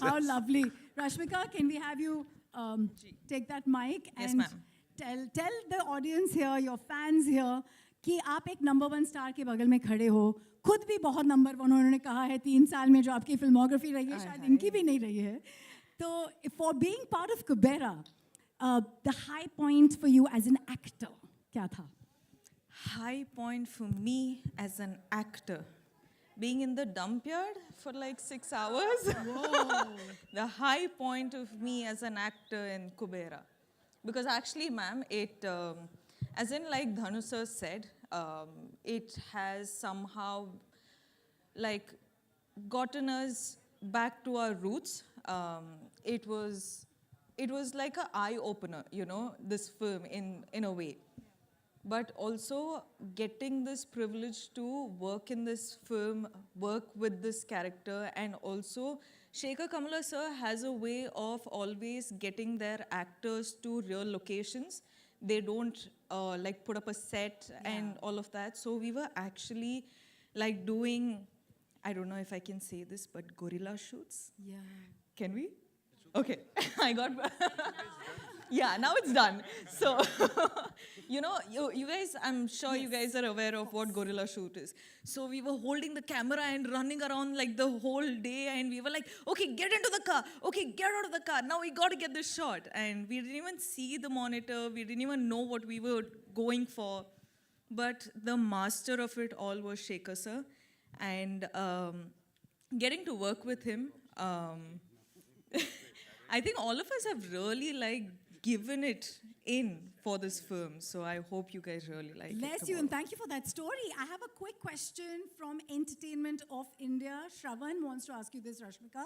How lovely. Rashmika, can we have you take that mic Yes, and ma'am. tell the audience here, your fans here, कि आप एक number one star के बगल में खड़े हो, खुद भी बहुत नंबर वन उन्होंने कहा है 3 साल में जो आपकी फिल्मोग्राफी रही है शायद इनकी भी नहीं रही है. तो for being part of Kubera, the high point for you as an actor क्या था? High point for me as an actor. Being in the dump yard for like 6 hours. The high point of me as an actor in Kubera. Because actually, ma'am, as in like Dhanu sir said, it has somehow like gotten us back to our roots. It was like an eye opener, you know, this film in a way. But also getting this privilege to work in this film, work with this character, and also Shekhar Kamala sir has a way of always getting their actors to real locations. They don't like put up a set and all of that. So we were actually like doing, I don't know if I can say this, but gorilla shoots. Yeah. Can we? Okay, I got. Yeah, now it's done. So, you know, you guys, I'm sure you guys are aware of what gorilla shoot is. So we were holding the camera and running around like the whole day, and we were like, okay, get into the car. Okay, get out of the car. Now we got to get this shot. And we didn't even see the monitor. We didn't even know what we were going for. But the master of it all was Shekhar sir. And getting to work with him, I think all of us have really like given it in for this film. So I hope you guys really like it. Bless you and thank you for that story. I have a quick question from Entertainment of India. Shravan wants to ask you this, Rashmika.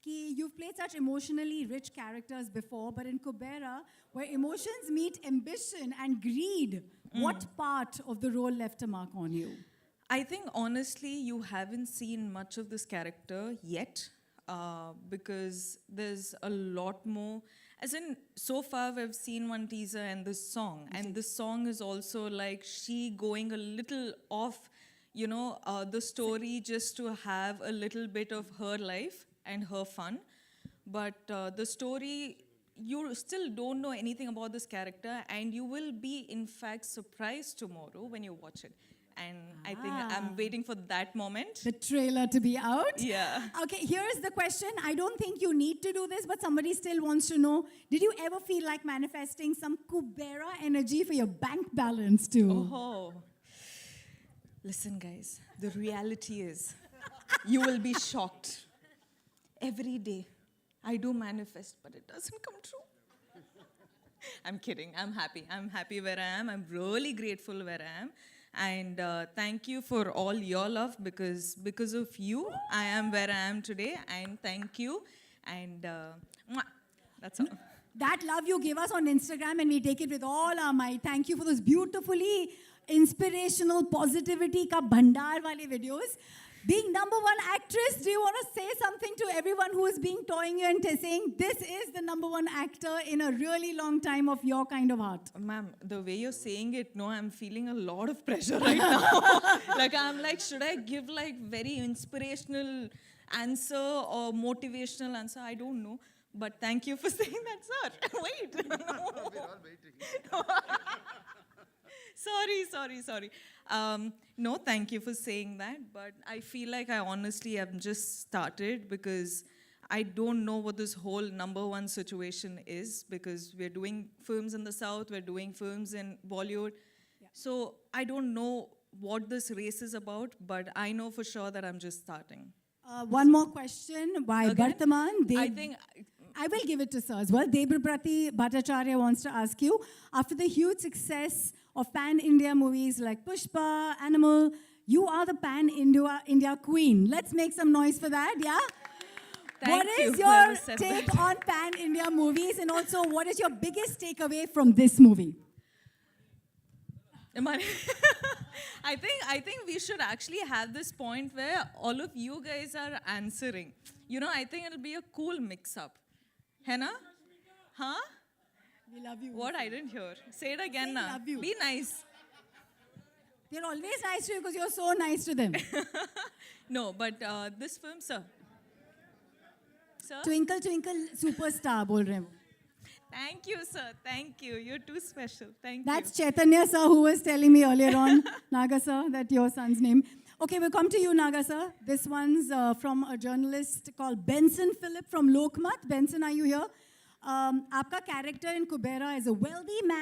Ki you've played such emotionally rich characters before, but in Kubera, where emotions meet ambition and greed, what part of the role left a mark on you? I think honestly, you haven't seen much of this character yet. Because there's a lot more. As in, so far we've seen one teaser and this song. And this song is also like she going a little off, you know, the story just to have a little bit of her life and her fun. But the story, you still don't know anything about this character, and you will be, in fact, surprised tomorrow when you watch it. And I think I'm waiting for that moment. The trailer to be out? Yeah. Okay, here's the question. I don't think you need to do this, but somebody still wants to know. Did you ever feel like manifesting some Kubera energy for your bank balance too? Oh. Listen, guys, the reality is you will be shocked. Every day, I do manifest, but it doesn't come true. I'm kidding. I'm happy. I'm happy where I am. I'm really grateful where I am. And thank you for all your love, because of you, I am where I am today. And thank you. And that's all. That love you give us on Instagram, and we take it with all our might. Thank you for those beautifully inspirational positivity ka bhandar wale videos. Being number one actress, do you want to say something to everyone who is being toying you and saying, this is the number one actor in a really long time of your kind of art? Ma'am, the way you're saying it, no, I'm feeling a lot of pressure right now. Like, I'm like, should I give like very inspirational answer or motivational answer? I don't know. But thank you for saying that, sir. Wait. We're all waiting. Sorry. No, thank you for saying that. But I feel like I honestly have just started, because I don't know what this whole number one situation is, because we're doing films in the South, we're doing films in Bollywood. Yeah. So I don't know what this race is about, but I know for sure that I'm just starting. One more question by Again? Bartaman. I think I will give it to sir as well. Debaprati Bhattacharya wants to ask you, after the huge success of pan-India movies like Pushpa, Animal, you are the pan-India queen. Let's make some noise for that, yeah? What is your take on pan-India movies, and also what is your biggest takeaway from this movie? I think we should actually have this point where all of you guys are answering. You know, I think it'll be a cool mix-up. Henna? Huh? We love you. What? I didn't hear. Say it again now. Love you. Be nice. They're always nice to you because you're so nice to them. No, but this film, sir. Sir? Twinkle Twinkle Superstar बोल रहे हैं वो. Thank you, sir. Thank you. You're too special. Thank That's you. Chaitanya sir who was telling me earlier on, Naga sir, that your son's name. Okay, we'll come to you, Naga sir. This one's from a journalist called Benson Philip from Lokmat. Benson, are you here? आपका character in Kubera is a wealthy man